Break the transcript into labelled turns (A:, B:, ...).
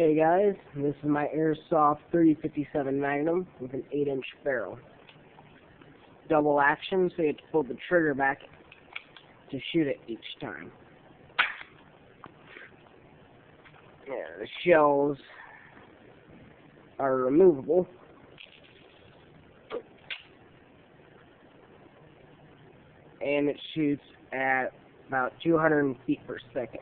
A: Hey guys, this is my airsoft 3057 Magnum with an 8-inch barrel. Double action, so you have to pull the trigger back to shoot it each time. Yeah, the shells are removable. And it shoots at about 200 feet per second.